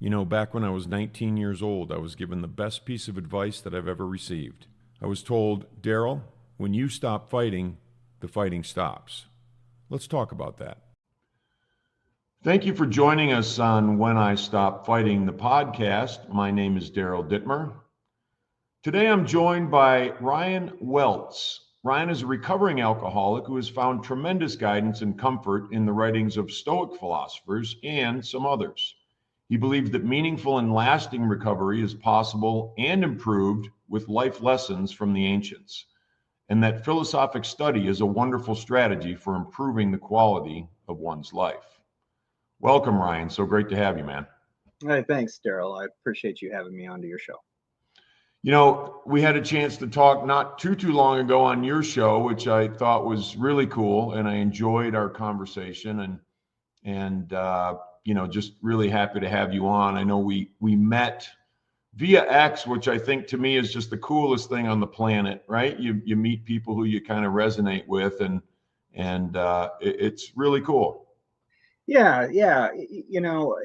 You know, back when I was 19 years old, I was given the best piece of advice that I've ever received. I was told, Daryl, when you stop fighting, the fighting stops. Let's talk about that. Thank you for joining us on When I Stop Fighting, the podcast. My name is Daryl Dittmer. Today I'm joined by Ryan Weltz. Ryan is a recovering alcoholic who has found tremendous guidance and comfort in the writings of Stoic philosophers and some others. He believes that meaningful and lasting recovery is possible and improved with life lessons from the ancients, and that philosophic study is a wonderful strategy for improving the quality of one's life. Welcome, Ryan. So great to have you, man. Hey, thanks, Daryl. I appreciate you having me onto your show. You know, we had a chance to talk not too long ago on your show, which I thought was really cool, and I enjoyed our conversation, and you know, just really happy to have you on. I know we met via X, which I think to me is just the coolest thing on the planet, right? You meet people who you kind of resonate with, and it's really cool. Yeah. You know,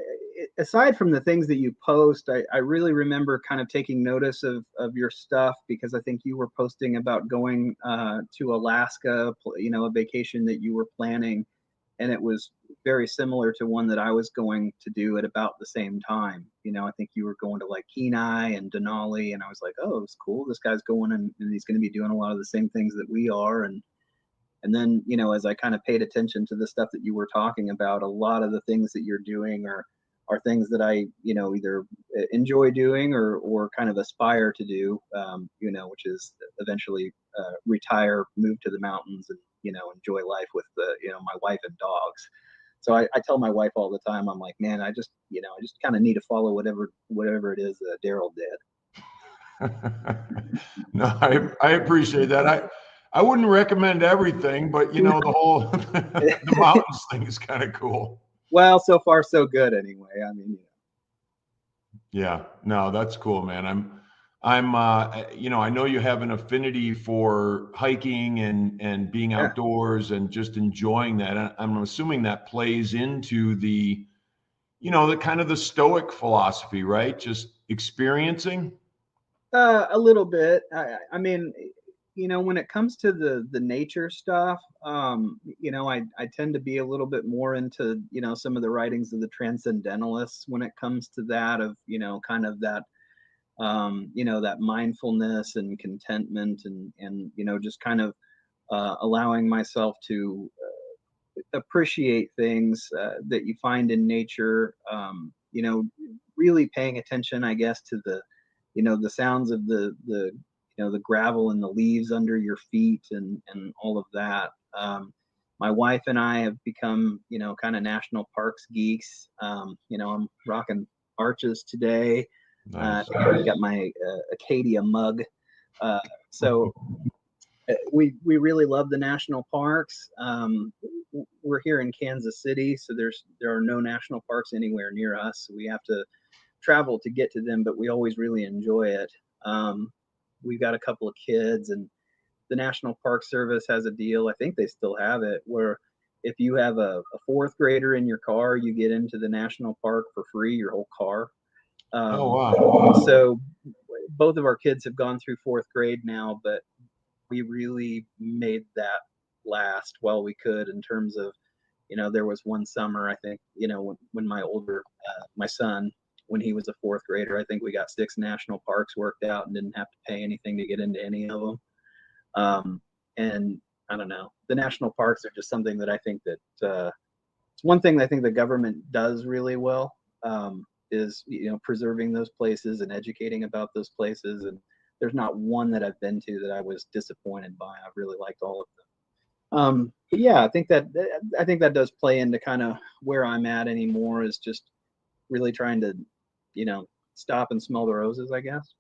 aside from the things that you post, I really remember kind of taking notice of your stuff, because I think you were posting about going to Alaska, you know, a vacation that you were planning. And it was very similar to one that I was going to do at about the same time. You know, I think you were going to like Kenai and Denali, and I was like, oh, it's cool. This guy's going and he's going to be doing a lot of the same things that we are. And then, you know, as I kind of paid attention to the stuff that you were talking about, a lot of the things that you're doing are things that I, you know, either enjoy doing or kind of aspire to do, you know, which is eventually retire, move to the mountains, and, you know, enjoy life with you know, my wife and dogs. So I tell my wife all the time, I'm like, man, I just kind of need to follow whatever it is that Daryl did. No, I appreciate that. I wouldn't recommend everything, but you know, the whole the mountains thing is kind of cool. Well, so far so good anyway. I mean, yeah, no, that's cool, man. I'm you know, I know you have an affinity for hiking and being outdoors and just enjoying that. I'm assuming that plays into the, you know, the kind of the Stoic philosophy, right? Just experiencing. A little bit. I mean, you know, when it comes to the nature stuff, you know, I tend to be a little bit more into, you know, some of the writings of the transcendentalists when it comes to that, of, you know, kind of that, you know, that mindfulness and contentment, and you know, just kind of allowing myself to appreciate things that you find in nature. You know, really paying attention, I guess, to the, you know, the sounds of the you know, the gravel and the leaves under your feet, and all of that. My wife and I have become, you know, kind of national parks geeks. You know, I'm rocking Arches today. Nice. I got my Acadia mug. So we really love the national parks. We're here in Kansas City, so there are no national parks anywhere near us. So we have to travel to get to them, but we always really enjoy it. We've got a couple of kids, and the National Park Service has a deal, I think they still have it, where if you have a fourth grader in your car, you get into the national park for free, your whole car. Oh, wow. So both of our kids have gone through fourth grade now, but we really made that last while we could, in terms of, you know, there was one summer, I think, you know, when my son, when he was a fourth grader, I think we got 6 national parks worked out and didn't have to pay anything to get into any of them. And I don't know, the national parks are just something that I think that it's one thing that I think the government does really well, is, you know, preserving those places and educating about those places. And there's not one that I've been to that I was disappointed by. I've really liked all of them. But yeah, I think that does play into kind of where I'm at anymore, is just really trying to, you know, stop and smell the roses, I guess.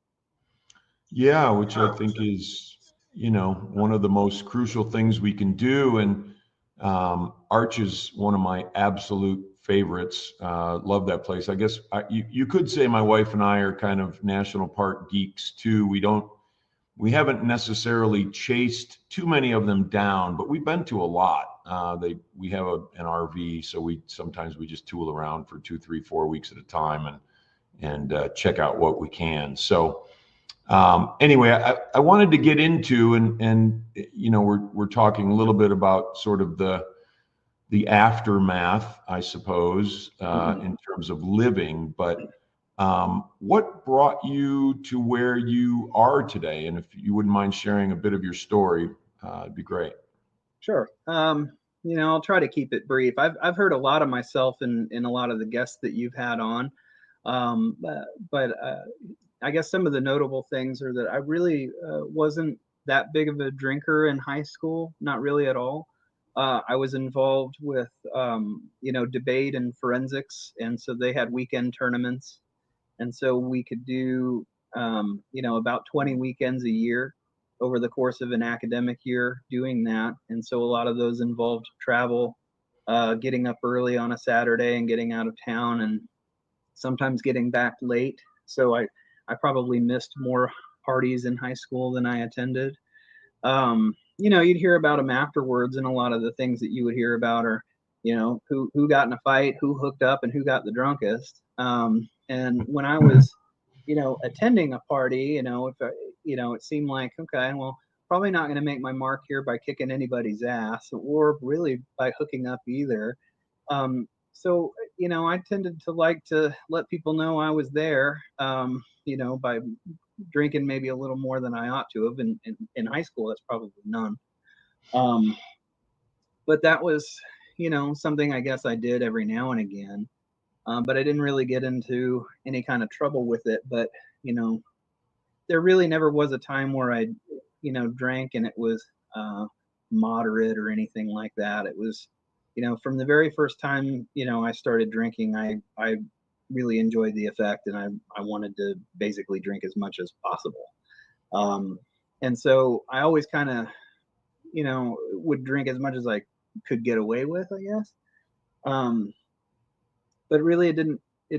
Yeah, which I think is, you know, one of the most crucial things we can do. And Arch is one of my absolute favorites. Love that place. I guess you could say my wife and I are kind of national park geeks too. We haven't necessarily chased too many of them down, but we've been to a lot. We have an RV, so sometimes we just tool around for 2, 3, 4 weeks at a time, and check out what we can. So anyway, I wanted to get into, and you know, we're talking a little bit about sort of the aftermath, I suppose, in terms of living. But what brought you to where you are today? And if you wouldn't mind sharing a bit of your story, it'd be great. Sure. You know, I'll try to keep it brief. I've heard a lot of myself in a lot of the guests that you've had on. But I guess some of the notable things are that I really wasn't that big of a drinker in high school, not really at all. I was involved with, you know, debate and forensics, and so they had weekend tournaments, and so we could do, you know, about 20 weekends a year over the course of an academic year doing that, and so a lot of those involved travel, getting up early on a Saturday and getting out of town, and sometimes getting back late. So I probably missed more parties in high school than I attended. You know, you'd hear about them afterwards, and a lot of the things that you would hear about are, you know, who got in a fight, who hooked up, and who got the drunkest. And when I was, you know, attending a party, you know, if I, you know, it seemed like, okay, well, probably not going to make my mark here by kicking anybody's ass, or really by hooking up either. So, you know, I tended to like to let people know I was there, you know, by drinking maybe a little more than I ought to have. In high school, that's probably none. Um, but that was, you know, something I guess I did every now and again. But I didn't really get into any kind of trouble with it. But, you know, there really never was a time where I, you know, drank and it was moderate or anything like that. It was, you know, from the very first time, you know, I started drinking, I really enjoyed the effect, and I wanted to basically drink as much as possible. Um, and so I always kind of, you know, would drink as much as I could get away with, I guess. Um, but really, it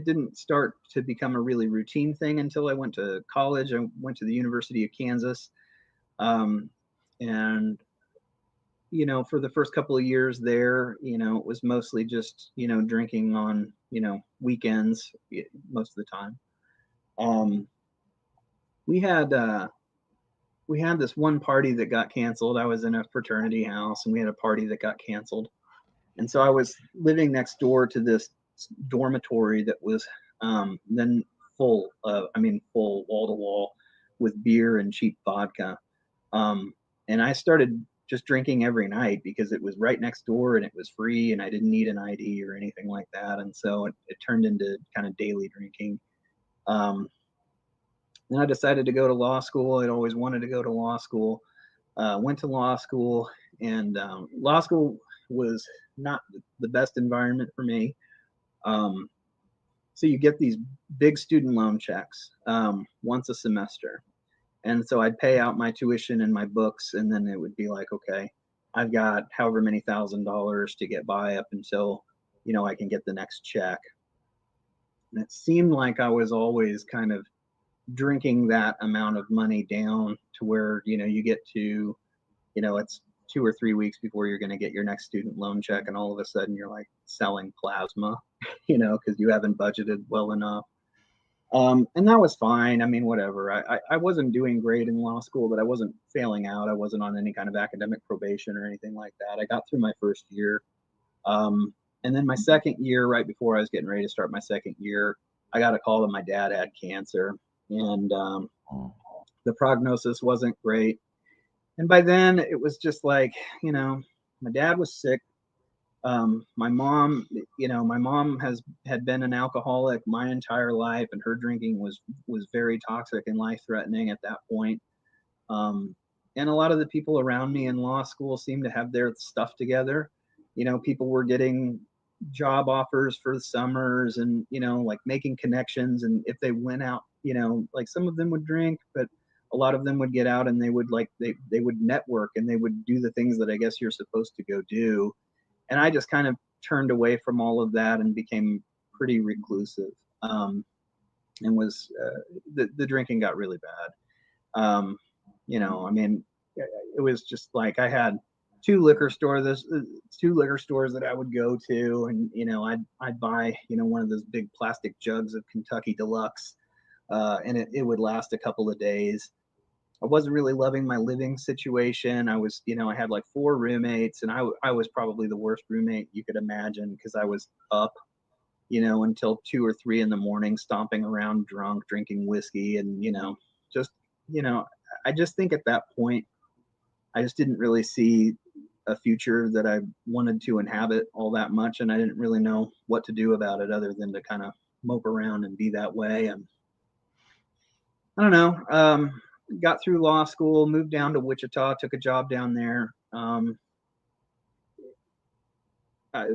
didn't start to become a really routine thing until I went to college. I went to the University of Kansas, um, and you know, for the first couple of years there, you know, it was mostly just, you know, drinking on, you know, weekends most of the time. Um, we had uh, we had this one party that got canceled. I was in a fraternity house, and we had a party that got canceled. And so I was living next door to this dormitory that was then full of, I mean, full wall to wall with beer and cheap vodka. Um, and I started just drinking every night because it was right next door and it was free and I didn't need an ID or anything like that. And so it turned into kind of daily drinking. Um, then I decided to go to law school. I'd always wanted to go to law school. Went to law school, and law school was not the best environment for me. Um, so you get these big student loan checks once a semester. And so I'd pay out my tuition and my books, and then it would be like, okay, I've got however many $1,000s to get by up until, you know, I can get the next check. And it seemed like I was always kind of drinking that amount of money down to where, you know, you get to, you know, it's 2 or 3 weeks before you're going to get your next student loan check. And all of a sudden you're like selling plasma, you know, because you haven't budgeted well enough. And that was fine. I mean, whatever. I wasn't doing great in law school, but I wasn't failing out. I wasn't on any kind of academic probation or anything like that. I got through my first year. And then my second year, right before I was getting ready to start my second year, I got a call that my dad had cancer. And the prognosis wasn't great. And by then it was just like, you know, my dad was sick. My mom, you know, my mom had been an alcoholic my entire life, and her drinking was very toxic and life threatening at that point. Um, and a lot of the people around me in law school seemed to have their stuff together. You know, people were getting job offers for the summers, and you know, like making connections. And if they went out, you know, like some of them would drink, but a lot of them would get out and they would like they would network and they would do the things that I guess you're supposed to go do. And I just kind of turned away from all of that and became pretty reclusive. And was the drinking got really bad. You know, I mean, it was just like I had two liquor stores. There's two liquor stores that I would go to, and I'd buy one of those big plastic jugs of Kentucky Deluxe, and it would last a couple of days. I wasn't really loving my living situation. I was, I had like 4 roommates, and I was probably the worst roommate you could imagine because I was up, until 2 or 3 in the morning, stomping around drunk, drinking whiskey, and just, I just think at that point, I just didn't really see a future that I wanted to inhabit all that much, and I didn't really know what to do about it other than to kind of mope around and be that way. And I don't know. Got through law school, moved down to Wichita, took a job down there.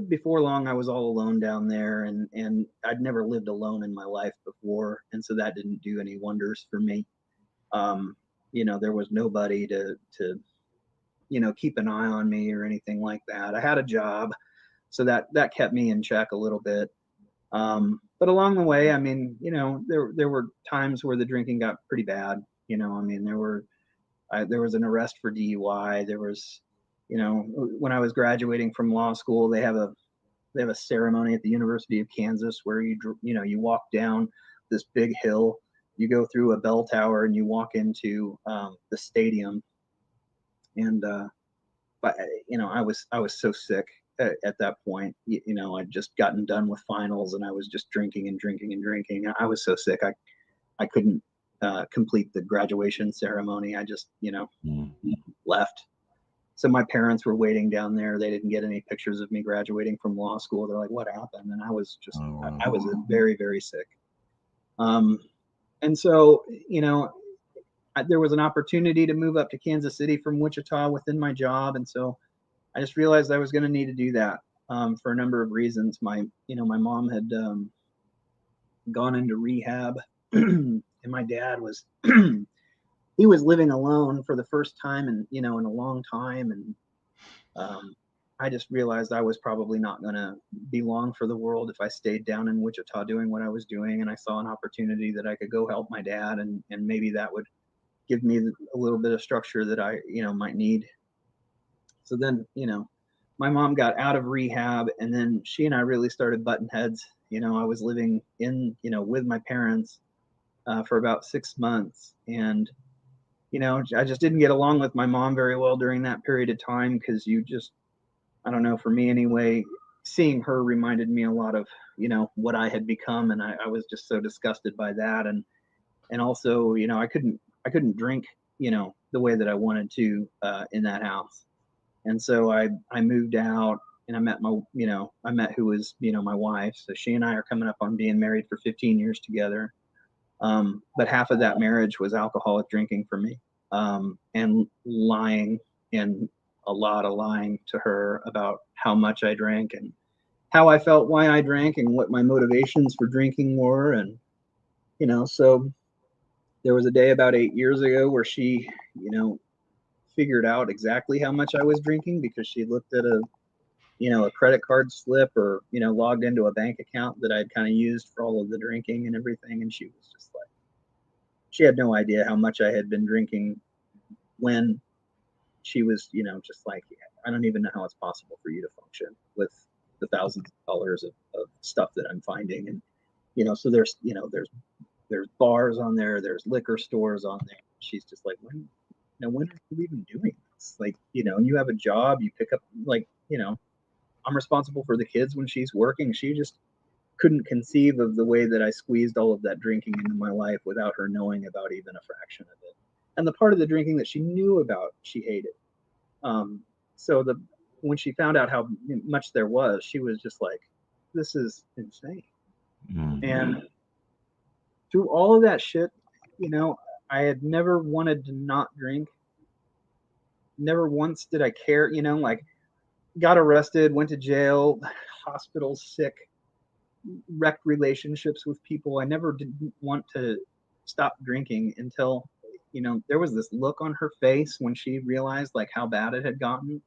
Before long, I was all alone down there, and I'd never lived alone in my life before, and so that didn't do any wonders for me. There was nobody to keep an eye on me or anything like that. I had a job, so that kept me in check a little bit. But along the way, I mean, there were times where the drinking got pretty bad. I mean, there was an arrest for DUI. There was, when I was graduating from law school, they have a ceremony at the University of Kansas where you walk down this big hill, you go through a bell tower, and you walk into the stadium. And but I was so sick at that point. I'd just gotten done with finals, and I was just drinking and drinking and drinking. I was so sick I couldn't complete the graduation ceremony. I just left. So my parents were waiting down there. They didn't get any pictures of me graduating from law school. They're like, "What happened?" And I was just I was very, very sick. And so there was an opportunity to move up to Kansas City from Wichita within my job, and so I just realized I was going to need to do that for a number of reasons. My mom had gone into rehab, and my dad was he was living alone for the first time in a long time, and I just realized I was probably not going to be long for the world if I stayed down in Wichita doing what I was doing, and I saw an opportunity that I could go help my dad, and maybe that would give me a little bit of structure that I might need. So then my mom got out of rehab, and then she and I really started butting heads. I was living in with my parents for about 6 months, and I just didn't get along with my mom very well during that period of time because I don't know, for me anyway, seeing her reminded me a lot of what I had become, and I was just so disgusted by that, and also I couldn't drink the way that I wanted to in that house. And so I moved out, and I met who was my wife. So she and I are coming up on being married for 15 years together. But half of that marriage was alcoholic drinking for me, and lying, and a lot of lying to her about how much I drank and how I felt, why I drank, and what my motivations for drinking were. And so there was a day about 8 years ago where she figured out exactly how much I was drinking because she looked at a credit card slip, or logged into a bank account that I'd kind of used for all of the drinking and everything, and she was just like, she had no idea how much I had been drinking when she was just like, I don't even know how it's possible for you to function with the thousands of dollars of stuff that I'm finding. And so there's bars on there, there's liquor stores on there. She's just like, when are you even doing this? Like, you have a job, you pick up, like, I'm responsible for the kids when she's working. She just couldn't conceive of the way that I squeezed all of that drinking into my life without her knowing about even a fraction of it. And the part of the drinking that she knew about, she hated. So when she found out how much there was, she was just like, this is insane. Mm-hmm. And through all of that shit, I had never wanted to not drink. Never once did I care, like, got arrested, went to jail, hospital, sick, wrecked relationships with people. I never didn't want to stop drinking until, there was this look on her face when she realized like how bad it had gotten.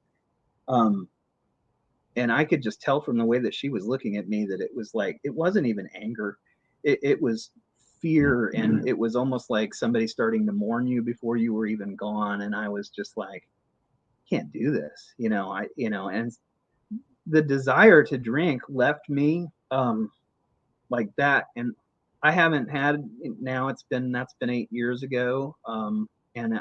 And I could just tell from the way that she was looking at me that it was like, it wasn't even anger. It was fear, and it was almost like somebody starting to mourn you before you were even gone. And I was just like, can't do this, and the desire to drink left me like that. And I haven't had, now that's been 8 years ago. And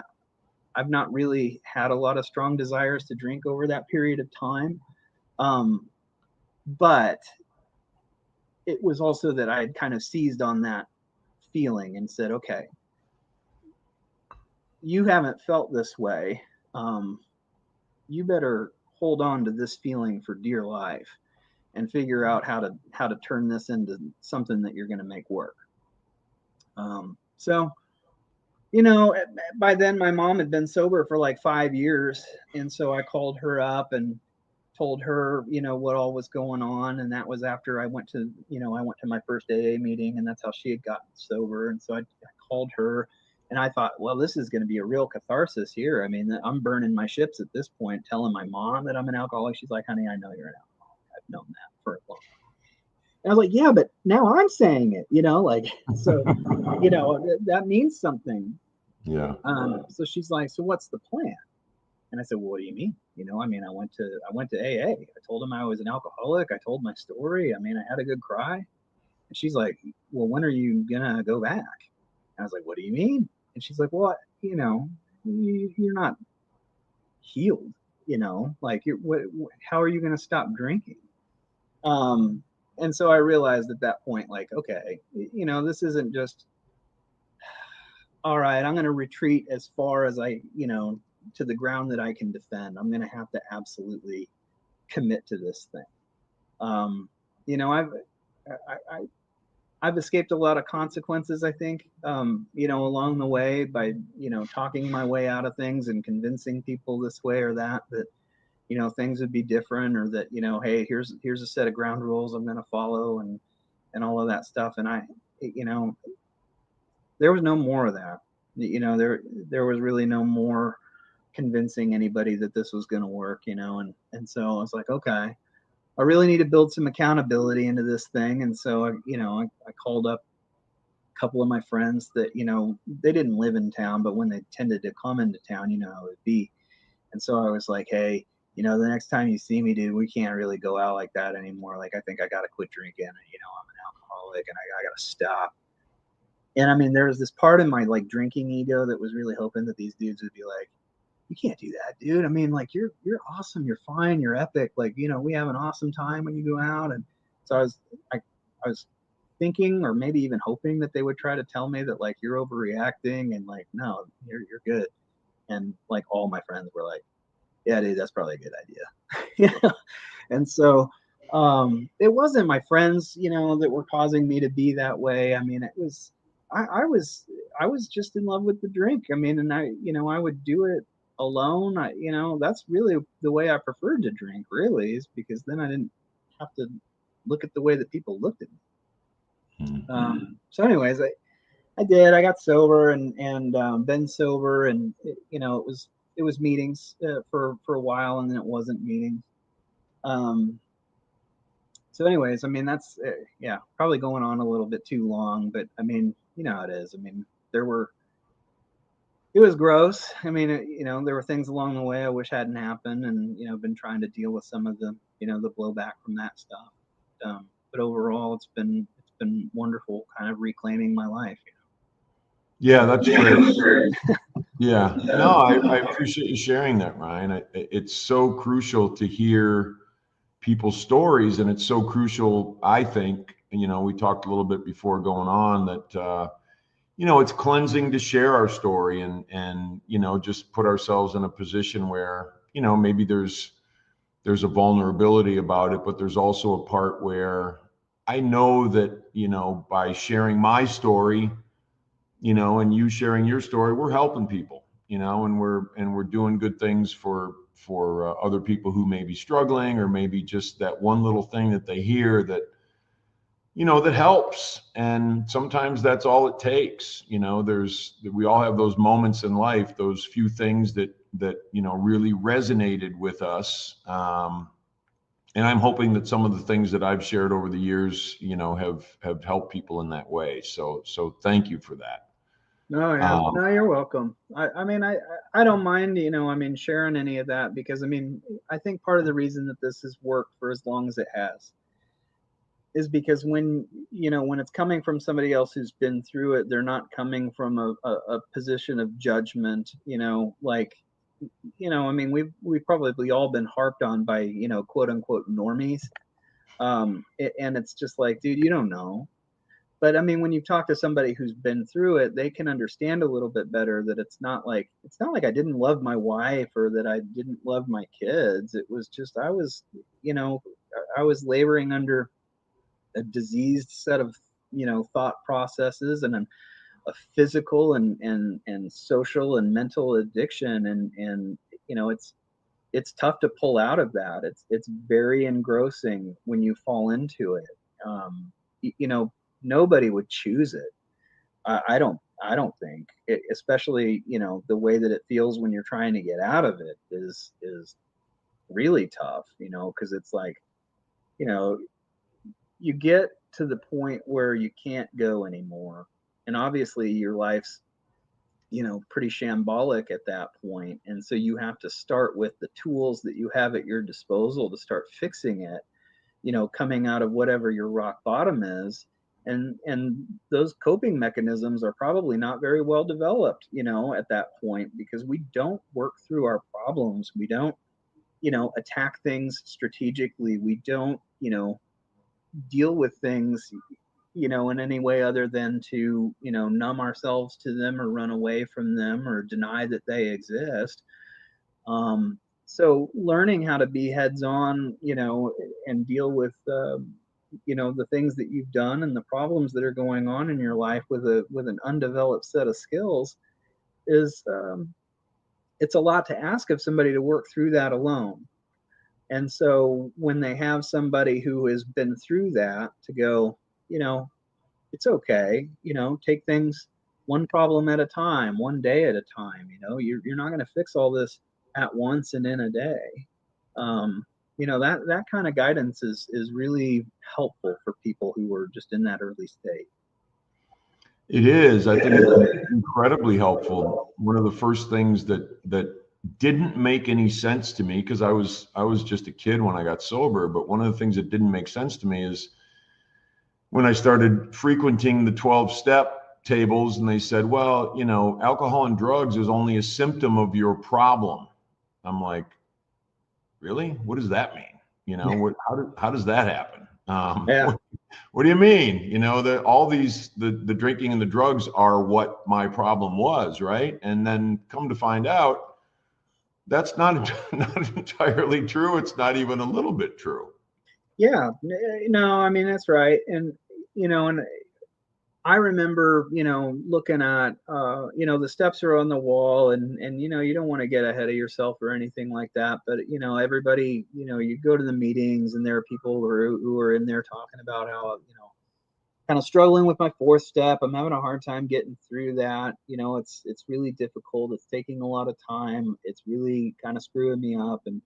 I've not really had a lot of strong desires to drink over that period of time. But it was also that I had kind of seized on that feeling and said, okay, you haven't felt this way. You better hold on to this feeling for dear life and figure out how to turn this into something that you're going to make work. So, by then my mom had been sober for like 5 years. And so I called her up and told her, what all was going on. And that was after I went to my first AA meeting, and that's how she had gotten sober. And so I called her, and I thought, well, this is going to be a real catharsis here. I mean, I'm burning my ships at this point, telling my mom that I'm an alcoholic. She's like, honey, I know you're an alcoholic. I've known that for a long time. And I was like, yeah, but now I'm saying it, so, that means something. Yeah. So she's like, so what's the plan? And I said, well, what do you mean? I went to AA. I told him I was an alcoholic. I told my story. I had a good cry. And she's like, well, when are you gonna go back? And I was like, what do you mean? And she's like, well, you're not healed, like how are you gonna stop drinking? And so I realized at that point, like, okay, this isn't just, all right, I'm going to retreat as far as to the ground that I can defend. I'm going to have to absolutely commit to this thing. I've escaped a lot of consequences, I think, along the way by, talking my way out of things and convincing people this way or that, things would be different, or that, hey, here's a set of ground rules I'm going to follow, and all of that stuff. And there was no more of that. There was really no more convincing anybody that this was going to work, and so I was like, okay, I really need to build some accountability into this thing. And so, I called up a couple of my friends that, they didn't live in town, but when they tended to come into town, how it would be. And so I was like, hey, the next time you see me, dude, we can't really go out like that anymore. Like, I think I got to quit drinking, and, I'm an alcoholic, and I got to stop. And there was this part of my like drinking ego that was really hoping that these dudes would be like, you can't do that, dude. Like, you're awesome. You're fine. You're epic. Like, we have an awesome time when you go out. And so I was thinking, or maybe even hoping, that they would try to tell me that, like, you're overreacting, and like, no, you're good. And like, all my friends were like, yeah, dude, that's probably a good idea. And so, it wasn't my friends, that were causing me to be that way. It was, I was just in love with the drink. And I would do it alone. That's really the way I preferred to drink, really, is because then I didn't have to look at the way that people looked at me. So anyways, I did. I got sober and been sober, and it was meetings for a while, and then it wasn't meetings. So anyways, that's probably going on a little bit too long, but how it is. It was gross. There were things along the way I wish hadn't happened, and been trying to deal with some of the the blowback from that stuff. But overall, it's been wonderful, kind of reclaiming my life. Yeah, that's great. Yeah, no, I appreciate you sharing that, Ryan. It's so crucial to hear people's stories, and it's so crucial, I think. We talked a little bit before going on that it's cleansing to share our story, and just put ourselves in a position where maybe there's a vulnerability about it, but there's also a part where I know that by sharing my story, and you sharing your story, we're helping people, and we're doing good things for other people who may be struggling, or maybe just that one little thing that they hear that that helps. And sometimes that's all it takes. We all have those moments in life, those few things that really resonated with us. And I'm hoping that some of the things that I've shared over the years, have helped people in that way. So thank you for that. No, yeah, Um, no, you're welcome. I mean, I don't mind, I mean, sharing any of that because I mean, I think part of the reason that this has worked for as long as it has is because when it's coming from somebody else who's been through it, they're not coming from a position of judgment, like, I mean, we've probably all been harped on by, quote unquote normies. And it's just like, dude, you don't know. But I mean, when you talk to somebody who's been through it, they can understand a little bit better that it's not like I didn't love my wife or that I didn't love my kids. It was just you know, I was laboring under a diseased set of thought processes and a physical and social and mental addiction, and it's tough to pull out of that. It's very engrossing when you fall into it. You know, nobody would choose it. I don't think, especially the way that it feels when you're trying to get out of it is really tough. Because it's like you know you get to the point where you can't go anymore, and obviously your life's pretty shambolic at that point, and so you have to start with the tools that you have at your disposal to start fixing it, coming out of whatever your rock bottom is. And those coping mechanisms are probably not very well developed, at that point, because we don't work through our problems. We don't, attack things strategically. We don't, deal with things, in any way other than to, numb ourselves to them or run away from them or deny that they exist. So learning how to be heads on, and deal with, the things that you've done and the problems that are going on in your life with an undeveloped set of skills is, it's a lot to ask of somebody to work through that alone. And so when they have somebody who has been through that to go, you know, it's okay, take things one problem at a time, one day at a time. You're not going to fix all this at once and in a day. That kind of guidance is really helpful for people who are just in that early state. It is. I think it's incredibly helpful. One of the first things that didn't make any sense to me, because I was just a kid when I got sober, but one of the things that didn't make sense to me is when I started frequenting the 12-step tables and they said, well, alcohol and drugs is only a symptom of your problem. I'm like, really? What does that mean? How does that happen? Yeah. What do you mean? That all the drinking and the drugs are what my problem was, right? And then come to find out, that's not not entirely true. It's not even a little bit true. Yeah. No, I mean, that's right. And I remember, looking at, the steps are on the wall, and you don't want to get ahead of yourself or anything like that. But everybody, you go to the meetings, and there are people who are in there talking about how, kind of struggling with my fourth step. I'm having a hard time getting through that. It's really difficult. It's taking a lot of time. It's really kind of screwing me up, and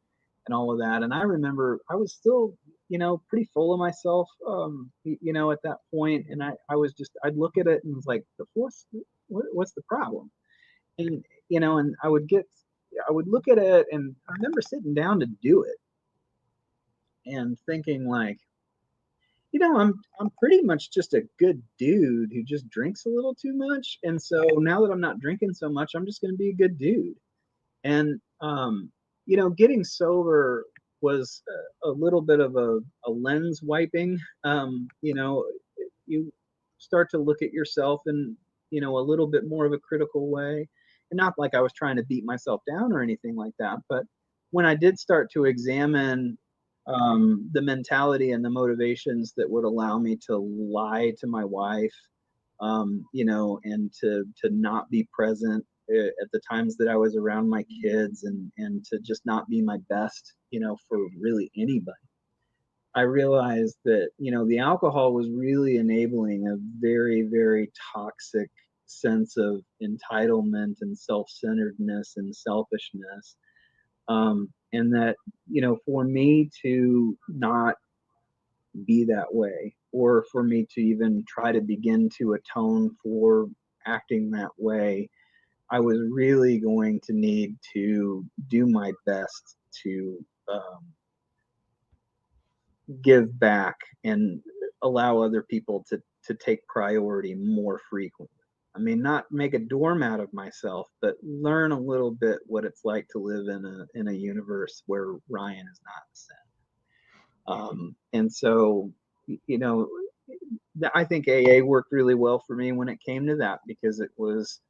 all of that. And I remember I was still, pretty full of myself, at that point. And I'd look at it and was like, the fourth, what's the problem? And, and I would look at it, and I remember sitting down to do it and thinking like, I'm pretty much just a good dude who just drinks a little too much. And so now that I'm not drinking so much, I'm just going to be a good dude. And getting sober was a little bit of a lens wiping. You start to look at yourself in a little bit more of a critical way, and not like I was trying to beat myself down or anything like that, but when I did start to examine the mentality and the motivations that would allow me to lie to my wife, and to not be present at the times that I was around my kids, and to just not be my best, for really anybody. I realized that, the alcohol was really enabling a very, very toxic sense of entitlement and self-centeredness and selfishness. And that, for me to not be that way, or for me to even try to begin to atone for acting that way, I was really going to need to do my best to give back and allow other people to take priority more frequently. I mean, not make a doormat of myself, but learn a little bit what it's like to live in a universe where Ryan is not sent. And so, you know, I think AA worked really well for me when it came to that, because it was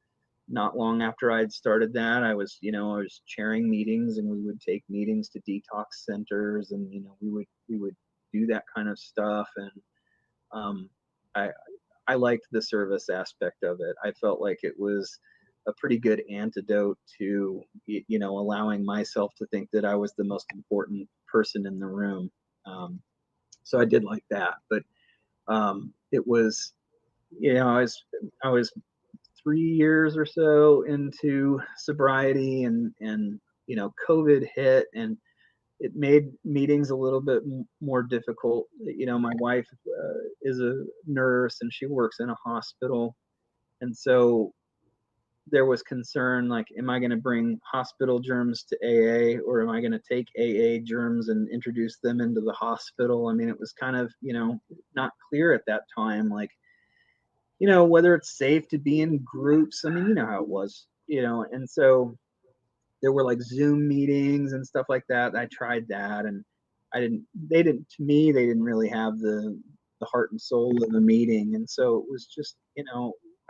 not long after I'd started that, I was chairing meetings, and we would take meetings to detox centers, and we would do that kind of stuff. And I liked the service aspect of it. I felt like it was a pretty good antidote to allowing myself to think that I was the most important person in the room. So I did like that, but it was, I was 3 years or so into sobriety, and COVID hit, and it made meetings a little bit more difficult. My wife is a nurse, and she works in a hospital, and so there was concern, like, am I going to bring hospital germs to AA, or am I going to take AA germs and introduce them into the hospital? I mean, it was kind of not clear at that time, like, whether it's safe to be in groups. I mean, you know how it was, and so there were like Zoom meetings and stuff like that. I tried that, and they didn't really have the heart and soul of the meeting. And so it was just,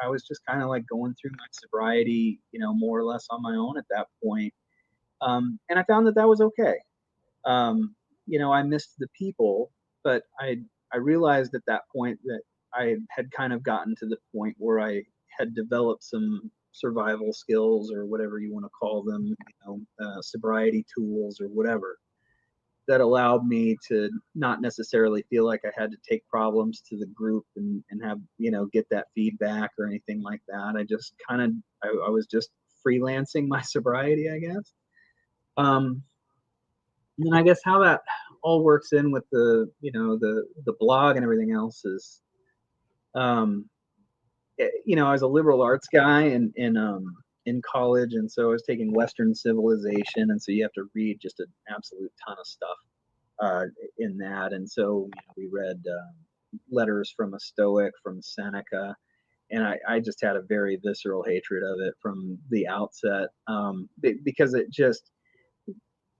I was just kind of like going through my sobriety, more or less on my own at that point. And I found that was okay. I missed the people, but I realized at that point that I had kind of gotten to the point where I had developed some survival skills, or whatever you want to call them, sobriety tools or whatever, that allowed me to not necessarily feel like I had to take problems to the group and have, get that feedback or anything like that. I just I was just freelancing my sobriety, I guess. And I guess how that all works in with the blog and everything else is, I was a liberal arts guy in college, and so I was taking Western civilization, and so you have to read just an absolute ton of stuff in that. And so we read letters from a Stoic, from Seneca, and I just had a very visceral hatred of it from the outset, because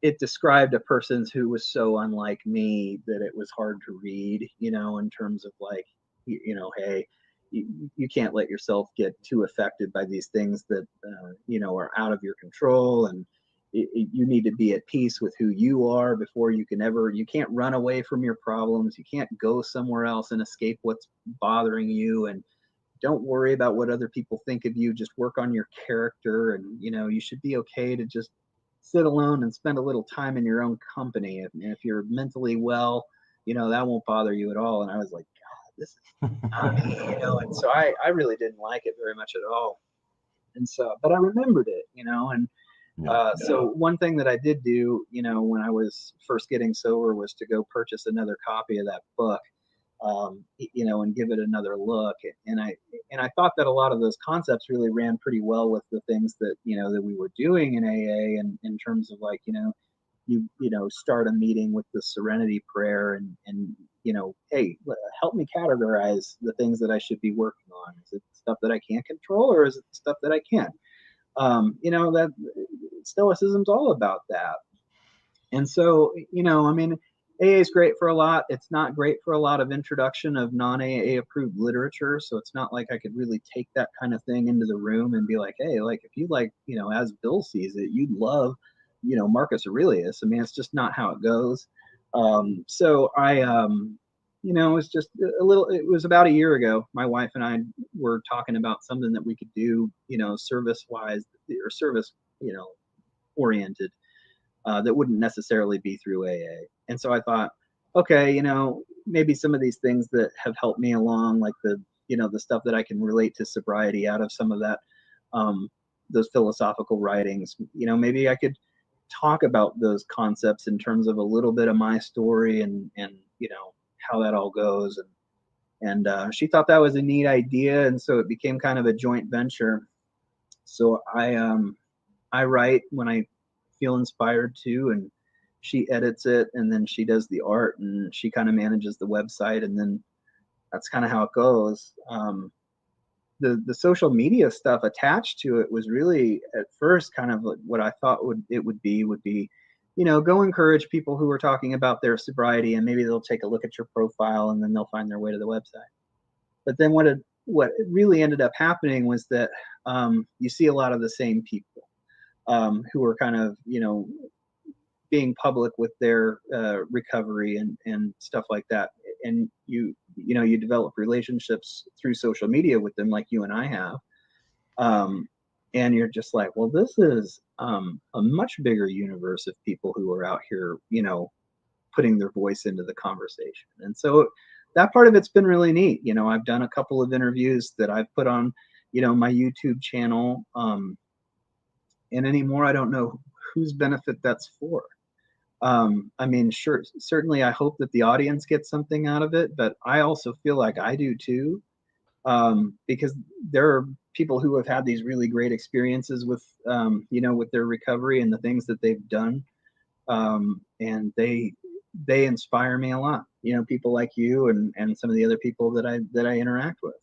it described a person who was so unlike me that it was hard to read, in terms of like, hey, you can't let yourself get too affected by these things that, are out of your control. And you need to be at peace with who you are before you can't run away from your problems. You can't go somewhere else and escape what's bothering you. And don't worry about what other people think of you. Just work on your character. And, you should be okay to just sit alone and spend a little time in your own company. If you're mentally well, that won't bother you at all. And I was like, God, this is not me, and so I really didn't like it very much at all. And so, but I remembered it, and so one thing that I did do, when I was first getting sober, was to go purchase another copy of that book, and give it another look. And I thought that a lot of those concepts really ran pretty well with the things that, that we were doing in AA, and in terms of like, you start a meeting with the serenity prayer, and hey, help me categorize the things that I should be working on. Is it stuff that I can't control, or is it stuff that I can? That Stoicism's all about that. And so, I mean, AA is great for a lot. It's not great for a lot of introduction of non-AA approved literature. So it's not like I could really take that kind of thing into the room and be like, hey, like, if you like, as Bill sees it, you'd love, Marcus Aurelius. I mean, it's just not how it goes. So I, it was just it was about a year ago, my wife and I were talking about something that we could do, service wise, or service, oriented, that wouldn't necessarily be through AA. And so I thought, okay, maybe some of these things that have helped me along, like the stuff that I can relate to sobriety out of some of that, those philosophical writings, maybe I could talk about those concepts in terms of a little bit of my story, and how that all goes. And she thought that was a neat idea, and so it became kind of a joint venture. So I write when I feel inspired to, and she edits it, and then she does the art, and she kind of manages the website, and then that's kind of how it goes. The social media stuff attached to it was really at first kind of what I thought would be, go encourage people who are talking about their sobriety, and maybe they'll take a look at your profile and then they'll find their way to the website. But then what really ended up happening was that you see a lot of the same people who are kind of, being public with their recovery and stuff like that. And you develop relationships through social media with them, like you and I have. And you're just like, well, this is a much bigger universe of people who are out here, putting their voice into the conversation. And so that part of it's been really neat. I've done a couple of interviews that I've put on, my YouTube channel. And anymore, I don't know whose benefit that's for. Sure, certainly I hope that the audience gets something out of it, but I also feel like I do too, because there are people who have had these really great experiences with, with their recovery and the things that they've done. And they inspire me a lot, people like you and some of the other people that I interact with.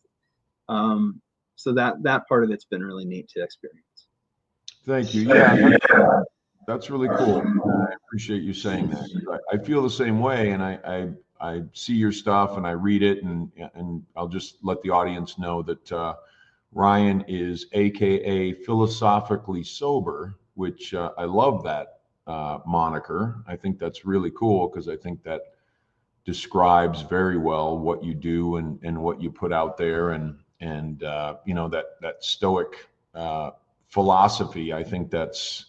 So that part of it's been really neat to experience. Thank you. Yeah, that's really cool. I appreciate you saying that. I feel the same way, and I see your stuff and I read it, and I'll just let the audience know that Ryan is AKA philosophically sober, which I love that moniker. I think that's really cool because I think that describes very well what you do and what you put out there, and that Stoic philosophy. I think that's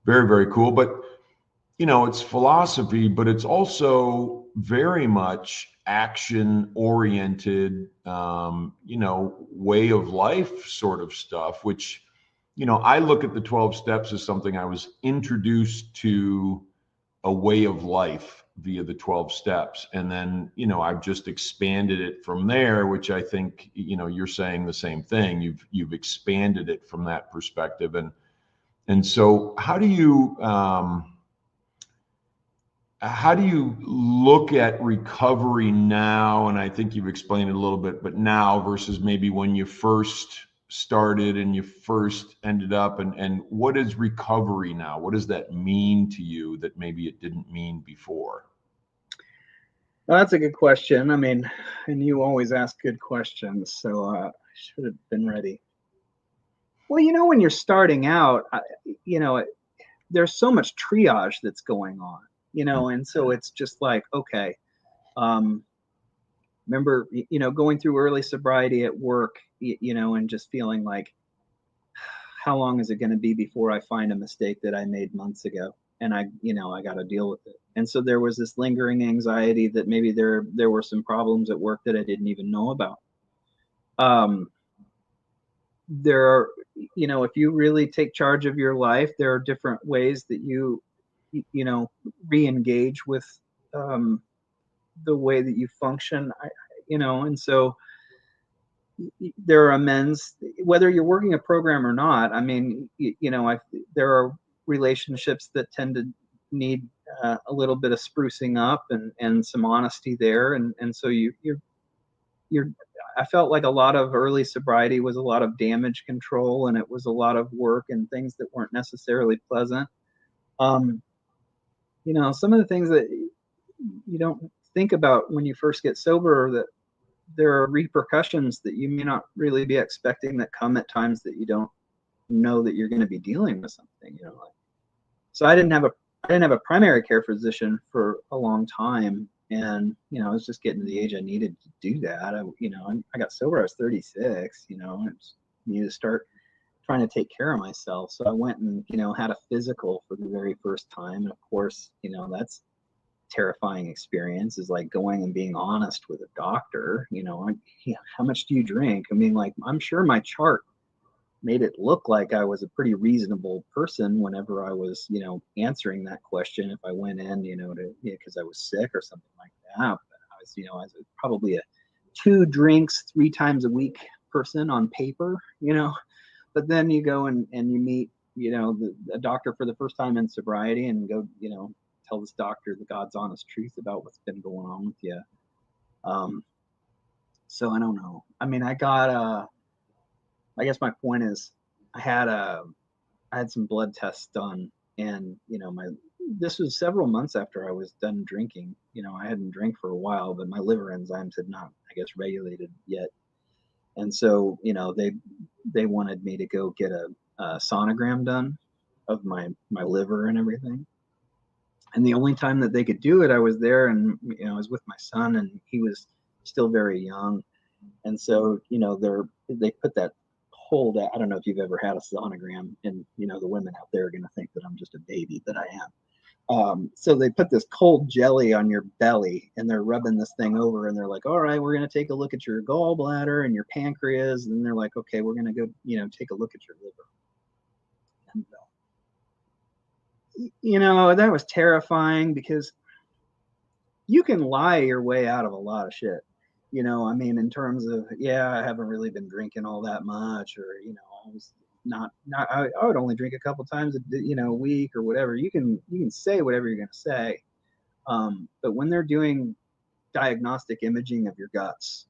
very, very cool. But it's philosophy, but it's also very much action oriented, way of life sort of stuff, which, I look at the 12 steps as something I was introduced to, a way of life via the 12 steps. And then, I've just expanded it from there, which I think, you're saying the same thing. You've expanded it from that perspective. And so how do you look at recovery now? And I think you've explained it a little bit, but now versus maybe when you first started and you first ended up, and what is recovery now? What does that mean to you that maybe it didn't mean before? Well, that's a good question. And you always ask good questions, so I should have been ready. Well, when you're starting out, there's so much triage that's going on, and so it's just like, okay, remember, going through early sobriety at work, and just feeling like, how long is it going to be before I find a mistake that I made months ago? And I got to deal with it. And so there was this lingering anxiety that maybe there were some problems at work that I didn't even know about. There are, if you really take charge of your life, there are different ways that you re-engage with the way that you function, and so there are amends, whether you're working a program or not. There are relationships that tend to need a little bit of sprucing up and some honesty there. And so I felt like a lot of early sobriety was a lot of damage control, and it was a lot of work and things that weren't necessarily pleasant. Some of the things that you don't think about when you first get sober, that there are repercussions that you may not really be expecting that come at times that you don't know that you're going to be dealing with something. So I didn't have a primary care physician for a long time, and I was just getting to the age I needed to do that. I got sober. I was 36. I just needed to start trying to take care of myself. So I went and had a physical for the very first time, and of course, that's terrifying experience, is like going and being honest with a doctor. How much do you drink? I'm sure my chart made it look like I was a pretty reasonable person whenever I was, answering that question. If I went in, because I was sick or something like that, but I was, probably a 2 drinks 3 times a week person on paper, but then you go and you meet, a doctor for the first time in sobriety and go, tell this doctor the God's honest truth about what's been going on with you. So I don't know. I mean, I guess my point is I had some blood tests done, and, this was several months after I was done drinking. I hadn't drank for a while, but my liver enzymes had not, I guess, regulated yet. And so, they wanted me to go get a sonogram done of my liver and everything. And the only time that they could do it, I was there, and, I was with my son, and he was still very young. And so, they put that hold. I don't know if you've ever had a sonogram, and, the women out there are going to think that I'm just a baby, that I am. So they put this cold jelly on your belly, and they're rubbing this thing over, and they're like, all right, we're going to take a look at your gallbladder and your pancreas. And they're like, okay, we're going to go, take a look at your liver. And, that was terrifying, because you can lie your way out of a lot of shit. I mean, in terms of, I haven't really been drinking all that much, or, I was I would only drink a couple times a week or whatever. You can say whatever you're going to say. But when they're doing diagnostic imaging of your guts,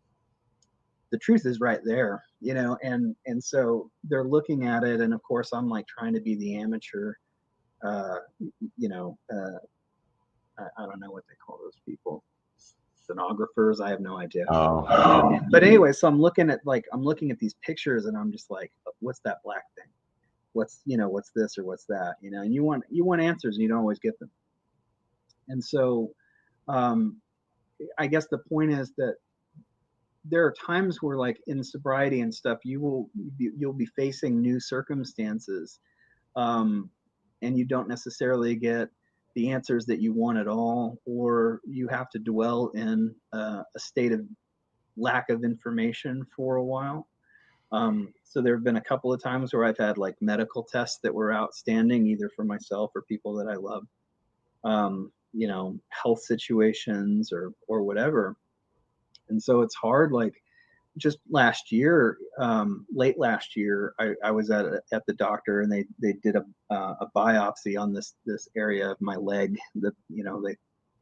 the truth is right there, and so they're looking at it. And of course, I'm like trying to be the amateur, I don't know what they call those people. Sonographers, I have no idea. Oh. But anyway, so I'm looking at these pictures, and I'm just like, what's that black thing? What's this or what's that? And you want answers, and you don't always get them. And so I guess the point is that there are times where, like in sobriety and stuff, you'll be facing new circumstances, and you don't necessarily get the answers that you want at all, or you have to dwell in a state of lack of information for a while. So there have been a couple of times where I've had like medical tests that were outstanding, either for myself or people that I love, health situations or whatever. And so it's hard. Like just last year, late last year, I was at the doctor, and they did a biopsy on this area of my leg that,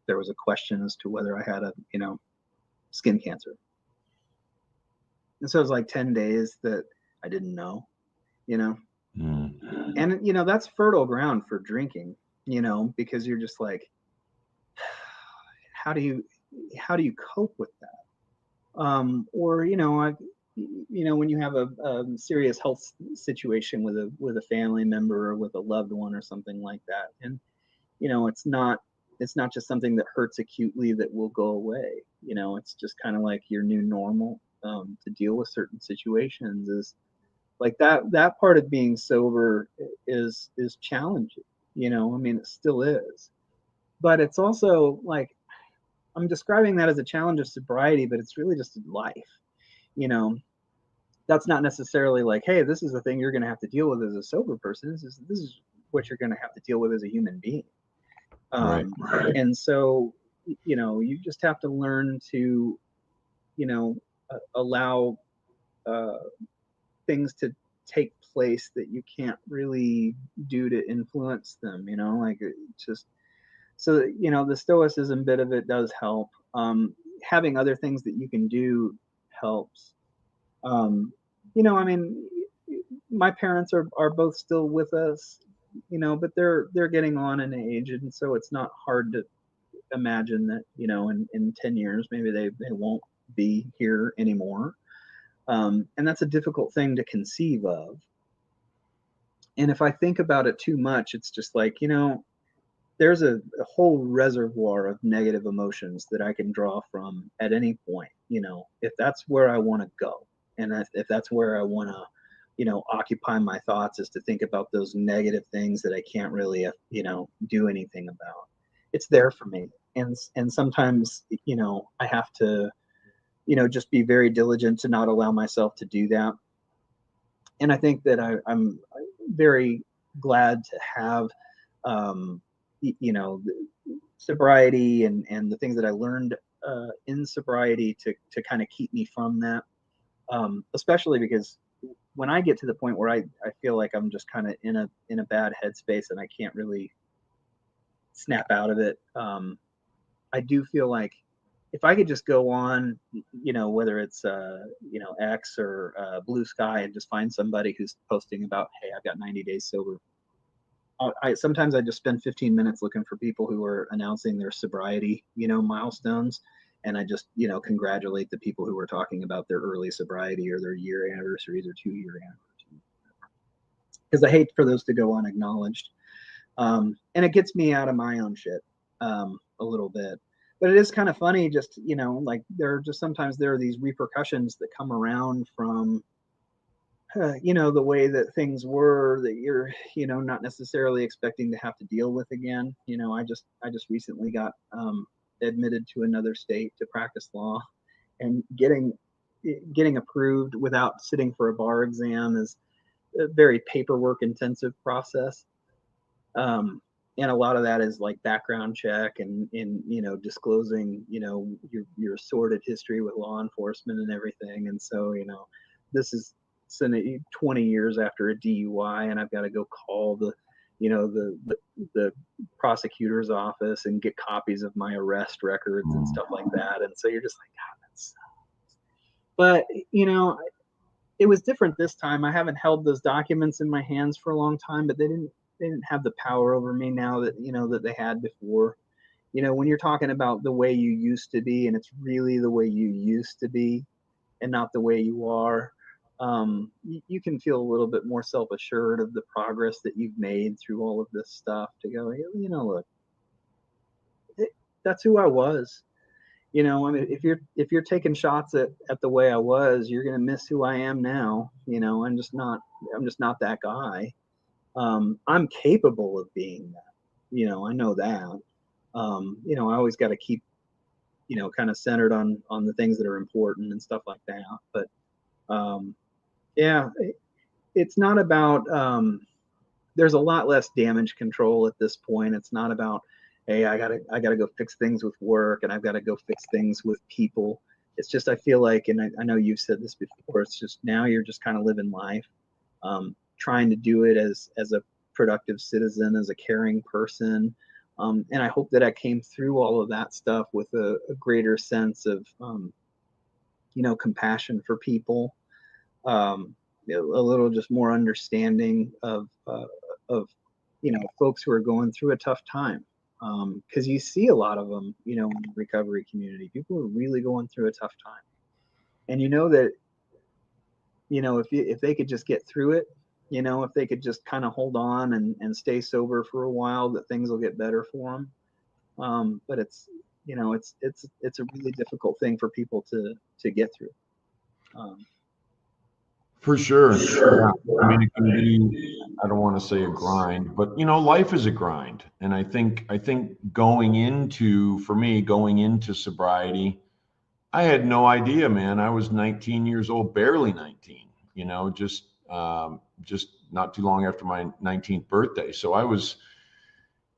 there was a question as to whether I had a, skin cancer. And so it was like 10 days that I didn't know, and, that's fertile ground for drinking, because you're just like, how do you cope with that? Or, when you have a serious health situation with a family member or with a loved one or something like that. And, it's not just something that hurts acutely that will go away. It's just kind of like your new normal, to deal with certain situations. Is like that part of being sober is challenging, I mean, it still is, but it's also like, I'm describing that as a challenge of sobriety, but it's really just life. That's not necessarily like, hey, this is the thing you're going to have to deal with as a sober person. This is what you're going to have to deal with as a human being. Right. And so, you just have to learn to, allow things to take place that you can't really do to influence them, like just. So, the Stoicism bit of it does help. Having other things that you can do helps. I mean, my parents are both still with us, but they're getting on in age, and so it's not hard to imagine that, in 10 years maybe they won't be here anymore. And that's a difficult thing to conceive of. And if I think about it too much, it's just like, there's a whole reservoir of negative emotions that I can draw from at any point, if that's where I want to go. And if that's where I want to, occupy my thoughts, is to think about those negative things that I can't really, do anything about. It's there for me. And sometimes, I have to, just be very diligent to not allow myself to do that. And I think that I'm very glad to have, sobriety and the things that I learned in sobriety to kind of keep me from that. Especially because when I get to the point where I feel like I'm just kind of in a bad headspace and I can't really snap out of it. I do feel like if I could just go on, whether it's X or Blue Sky, and just find somebody who's posting about, hey, I've got 90 days sober. Sometimes I just spend 15 minutes looking for people who are announcing their sobriety, milestones, and I just, congratulate the people who are talking about their early sobriety or their year anniversaries or 2-year anniversaries, because I hate for those to go unacknowledged. And it gets me out of my own shit a little bit. But it is kind of funny, just, like sometimes there are these repercussions that come around from, the way that things were that you're, not necessarily expecting to have to deal with again. I just recently got admitted to another state to practice law, and getting approved without sitting for a bar exam is a very paperwork intensive process. And a lot of that is like background check and disclosing, your sordid history with law enforcement and everything. And so, this is 20 years after a DUI, and I've got to go call the prosecutor's office and get copies of my arrest records and stuff like that. And so you're just like, God, that sucks. But, it was different this time. I haven't held those documents in my hands for a long time, but they didn't have the power over me now that, that they had before. When you're talking about the way you used to be, and it's really the way you used to be and not the way you are, you can feel a little bit more self-assured of the progress that you've made through all of this stuff, to go, look, that's who I was. I mean, if you're taking shots at the way I was, you're going to miss who I am now. I'm just not that guy. I'm capable of being that. I know that. I always got to keep, kind of centered on the things that are important and stuff like that. But yeah, it's not about, there's a lot less damage control at this point. It's not about, hey, I gotta go fix things with work, and I've got to go fix things with people. It's just, I feel like, and I know you've said this before, it's just now you're just kind of living life, trying to do it as a productive citizen, as a caring person. And I hope that I came through all of that stuff with a greater sense of, compassion for people, a little just more understanding of folks who are going through a tough time. Because you see a lot of them, in the recovery community. People are really going through a tough time, and that, if they could just get through it, if they could just kind of hold on and stay sober for a while, that things will get better for them. But it's a really difficult thing for people to get through. For sure. Yeah. I mean, it can be, I don't want to say a grind, but life is a grind. And I think going into sobriety, I had no idea, man. I was 19 years old, barely 19, just not too long after my 19th birthday. So I was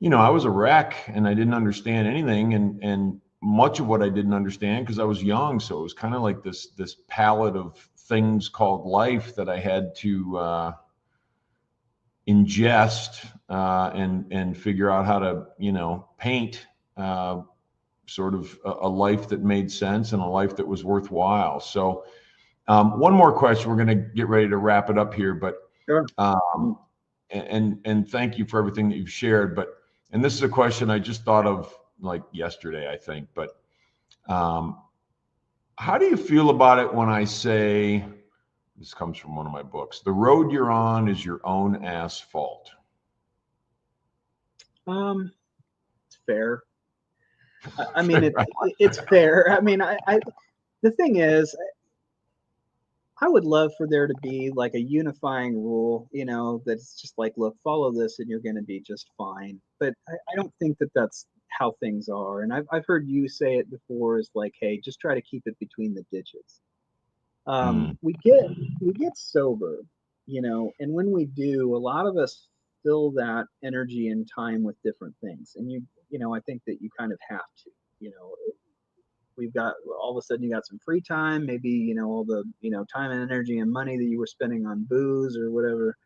a wreck, and I didn't understand anything. And much of what I didn't understand, because I was young. So it was kind of like this palette of things called life that I had to ingest and figure out how to, paint sort of a life that made sense and a life that was worthwhile. So one more question. We're going to get ready to wrap it up here, but Sure. And thank you for everything that you've shared. And this is a question I just thought of like yesterday, I think, but how do you feel about it when I say, this comes from one of my books, the road you're on is your own asphalt? It's fair. I mean, it's fair. I mean, the thing is, I would love for there to be like a unifying rule, that's just like, look, follow this and you're going to be just fine. But I don't think that that's how things are. And I've heard you say it before, is like, hey, just try to keep it between the ditches. We get sober, and when we do, a lot of us fill that energy and time with different things. And I think that you kind of have to, we've got, all of a sudden you got some free time, maybe, you know, all the, you know, time and energy and money that you were spending on booze or whatever,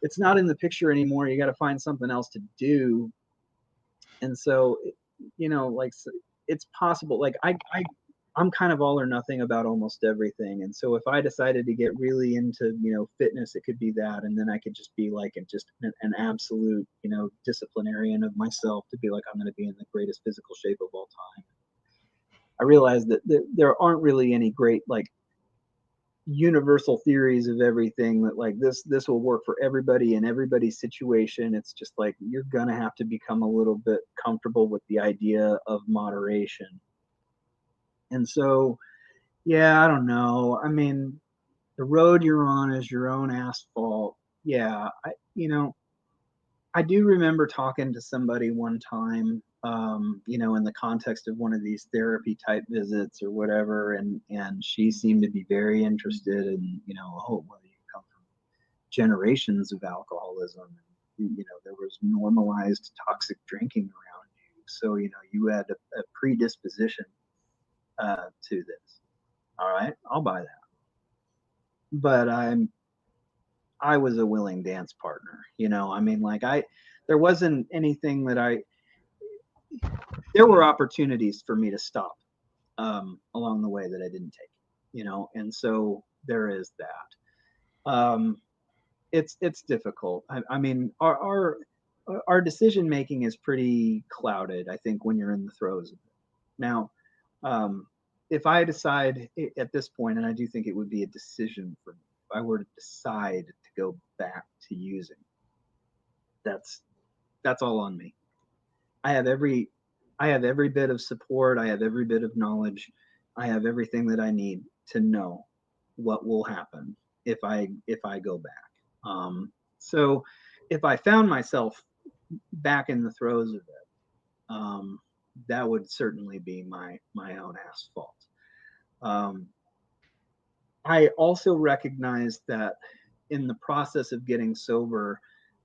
it's not in the picture anymore. You got to find something else to do. And so, you know, like, it's possible, like I'm kind of all or nothing about almost everything. And so if I decided to get really into, you know, fitness, it could be that. And then I could just be like just an absolute, you know, disciplinarian of myself, to be like, I'm going to be in the greatest physical shape of all time. I realized that there aren't really any great, like, universal theories of everything that, like, this will work for everybody in everybody's situation. It's just like, you're going to have to become a little bit comfortable with the idea of moderation. And so, yeah, I don't know. I mean, the road you're on is your own asphalt. Yeah, you know, I do remember talking to somebody one time, you know, in the context of one of these therapy type visits or whatever, and she seemed to be very interested in, you know, oh, well, you come from generations of alcoholism, and, you know, there was normalized toxic drinking around you, so, you know, you had a predisposition to this. All right, I'll buy that. But I was a willing dance partner, you know. I mean, like, there wasn't anything that there were opportunities for me to stop along the way that I didn't take, you know. And so there is that. It's difficult. I mean, our decision making is pretty clouded, I think, when you're in the throes of it. Now, if I decide at this point, and I do think it would be a decision for me, if I were to decide to go back to using, that's all on me. I have every bit of support. I have every bit of knowledge. I have everything that I need to know what will happen if I go back. So if I found myself back in the throes of it, that would certainly be my own asphalt. I also recognize that in the process of getting sober,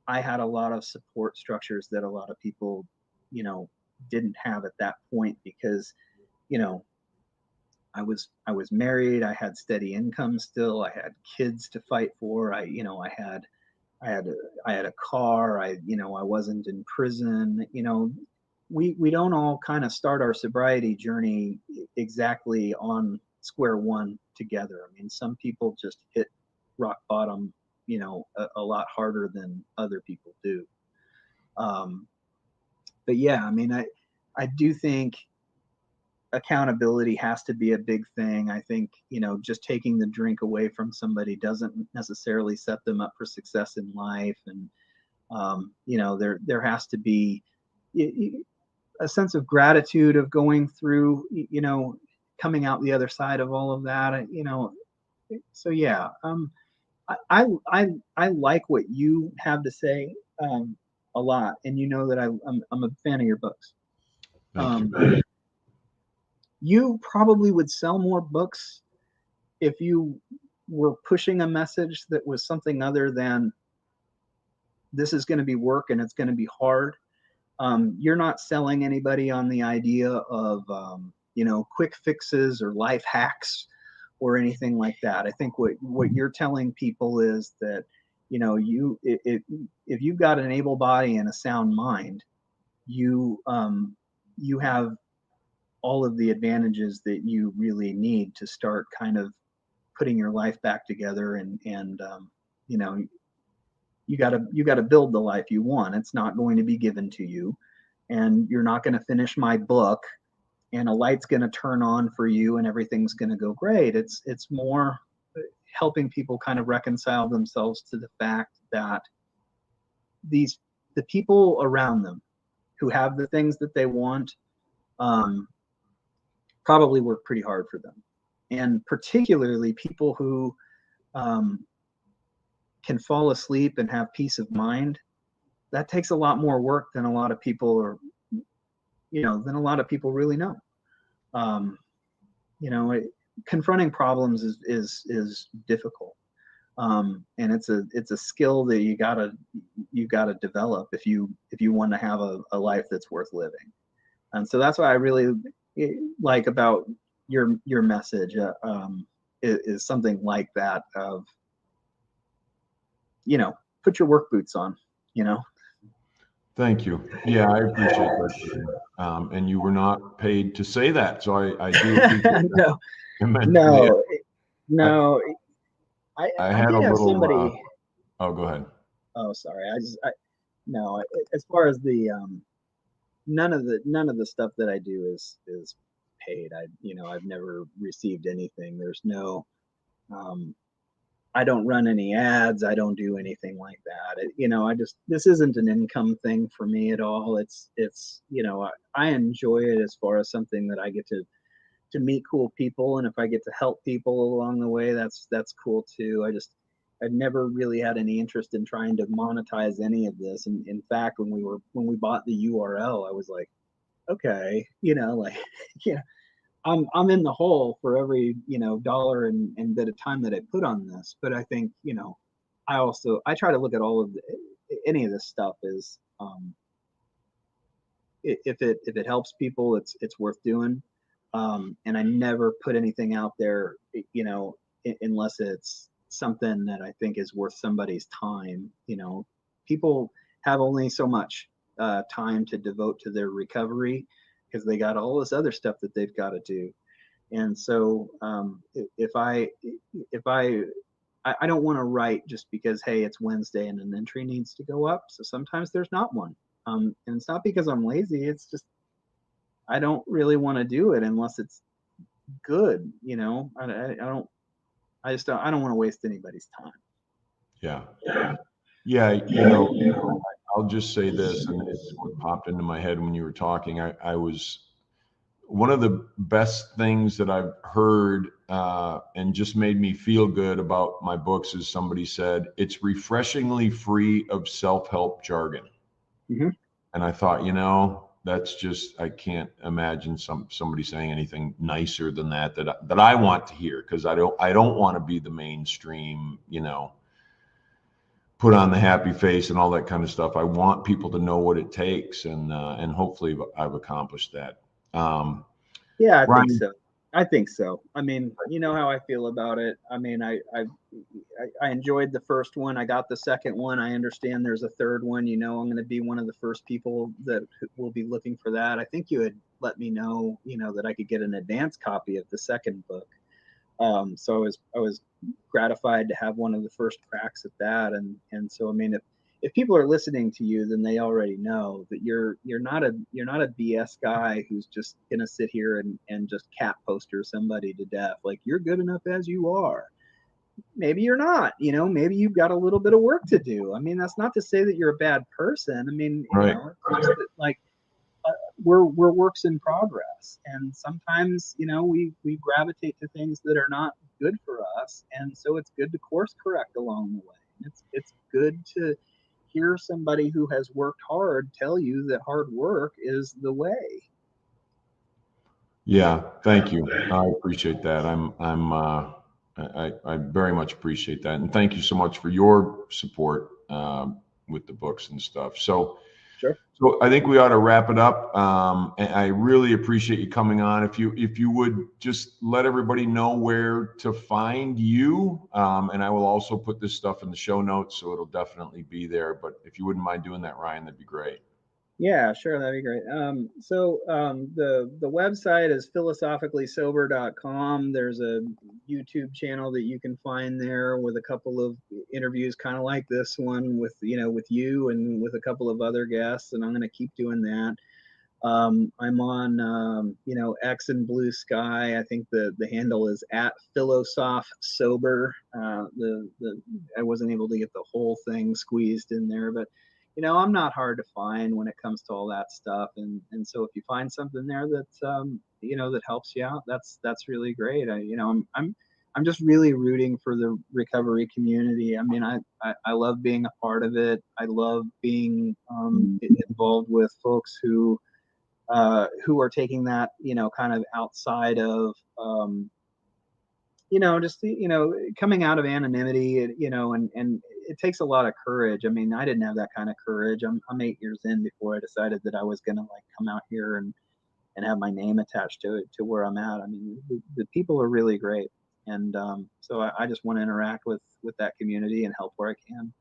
I had a lot of support structures that a lot of people, you know, didn't have at that point, because, you know, I was married, I had steady income still, I had kids to fight for, I had a car, you know, I wasn't in prison, you know. We don't all kind of start our sobriety journey exactly on square one together. I mean, some people just hit rock bottom, you know, a lot harder than other people do. But yeah, I mean, I do think accountability has to be a big thing. I think, you know, just taking the drink away from somebody doesn't necessarily set them up for success in life. And, you know, there has to be a sense of gratitude of going through, you know, coming out the other side of all of that, you know. So yeah, I like what you have to say a lot, and you know that I'm a fan of your books. Thank you. You probably would sell more books if you were pushing a message that was something other than, this is going to be work and it's going to be hard. You're not selling anybody on the idea of, you know, quick fixes or life hacks or anything like that. I think what you're telling people is that, you know, if you've got an able body and a sound mind, you have all of the advantages that you really need to start kind of putting your life back together, and you know, you got to build the life you want. It's not going to be given to you, and you're not going to finish my book and a light's going to turn on for you and everything's going to go great. It's more helping people kind of reconcile themselves to the fact that the people around them who have the things that they want probably work pretty hard for them, and particularly people who can fall asleep and have peace of mind. That takes a lot more work than a lot of people really know. You know, confronting problems is difficult, and it's a skill that you gotta develop if you want to have a life that's worth living. And so that's why I really like about your message is something like that of, put your work boots on, Thank you. Yeah, I appreciate that. And you were not paid to say that, so I do appreciate that No, immensely. no, I, no. I I had a did have little. somebody. Oh, go ahead. Oh, sorry. No. As far as the none of the stuff that I do is paid. I've never received anything. There's no. Um, I don't run any ads. I don't do anything like that. This isn't an income thing for me at all. I enjoy it as far as something that I get to meet cool people, and if I get to help people along the way, that's cool too. I've never really had any interest in trying to monetize any of this. And in fact, when we bought the URL, I was like, okay, like, yeah, I'm in the hole for every dollar and bit of time that I put on this. But I think I try to look at all of any of this stuff as if it helps people, it's worth doing. And I never put anything out there, unless it's something that I think is worth somebody's time. People have only so much time to devote to their recovery because they got all this other stuff that they've got to do. And so if I don't want to write just because, hey, it's Wednesday and an entry needs to go up. So sometimes there's not one. And it's not because I'm lazy. It's just I don't really want to do it unless it's good. I don't. I don't want to waste anybody's time. Yeah. Yeah. I'll just say this, and it's what popped into my head when you were talking. I was one of the best things that I've heard and just made me feel good about my books is somebody said it's refreshingly free of self-help jargon. Mm-hmm. And I thought, that's just, I can't imagine somebody saying anything nicer than that I want to hear, because I don't want to be the mainstream, put on the happy face and all that kind of stuff. I want people to know what it takes, and hopefully I've accomplished that. Yeah, I think Ryan, so. I think so. I mean, you know how I feel about it. I mean, I enjoyed the first one. I got the second one. I understand there's a third one. I'm going to be one of the first people that will be looking for that. I think you had let me know, that I could get an advance copy of the second book. So I was gratified to have one of the first cracks at that. And so, I mean, if people are listening to you, then they already know that you're not a BS guy who's just gonna sit here and just cat poster somebody to death. Like, you're good enough as you are. Maybe you're not. Maybe you've got a little bit of work to do. I mean, that's not to say that you're a bad person. I mean, right. It's just that, like, we're works in progress, and sometimes we gravitate to things that are not good for us, and so it's good to course correct along the way. It's good to hear somebody who has worked hard tell you that hard work is the way. Yeah, thank you. I appreciate that. I very much appreciate that, and thank you so much for your support with the books and stuff. So, Sure. so I think we ought to wrap it up. And I really appreciate you coming on. If you would just let everybody know where to find you, and I will also put this stuff in the show notes, so it'll definitely be there. But if you wouldn't mind doing that, Ryan, that'd be great. Yeah, sure, that'd be great. The website is philosophicallysober.com. There's a YouTube channel that you can find there with a couple of interviews, kind of like this one with you and with a couple of other guests, and I'm going to keep doing that. I'm on X and Blue Sky. I think the handle is at philosoph-sober. I wasn't able to get the whole thing squeezed in there, but I'm not hard to find when it comes to all that stuff. And so if you find something there that that helps you out, that's really great. I'm just really rooting for the recovery community. I mean, I love being a part of it. I love being involved with folks who are taking that, kind of outside of, just, coming out of anonymity, and it takes a lot of courage. I mean, I didn't have that kind of courage. I'm 8 years in before I decided that I was going to, like, come out here and have my name attached to it, to where I'm at. I mean, the people are really great. And so I just want to interact with that community and help where I can.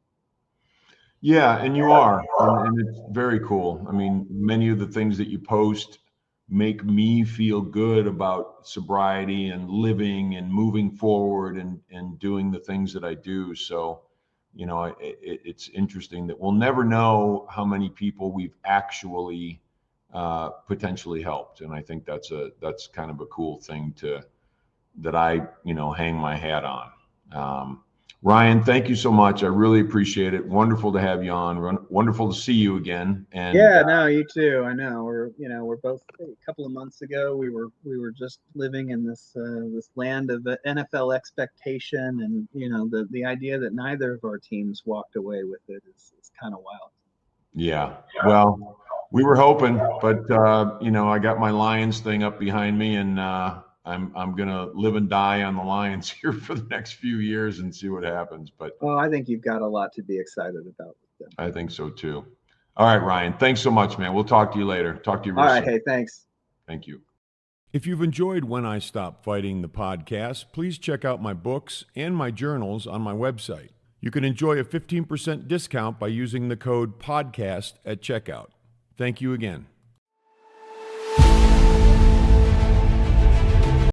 Yeah, and you are, and it's very cool. I mean, many of the things that you post make me feel good about sobriety and living and moving forward and doing the things that I do. So, you know, it's interesting that we'll never know how many people we've actually potentially helped, and I think that's kind of a cool thing that I, you know, hang my hat on. Ryan, thank you so much. I really appreciate it. Wonderful to have you on. Wonderful to see you again. And yeah, no, you too. I know we're both, a couple of months ago, we were just living in this land of NFL expectation, and the idea that neither of our teams walked away with it is kind of wild. Yeah, well, we were hoping, but I got my Lions thing up behind me, and I'm gonna live and die on the Lions here for the next few years and see what happens. But I think you've got a lot to be excited about with them. I think so too. All right, Ryan, thanks so much, man. We'll talk to you later. Talk to you real soon. All right, soon. hey, thanks. Thank you. If you've enjoyed When I Stop Fighting, the podcast, please check out my books and my journals on my website. You can enjoy a 15% discount by using the code PODCAST at checkout. Thank you again.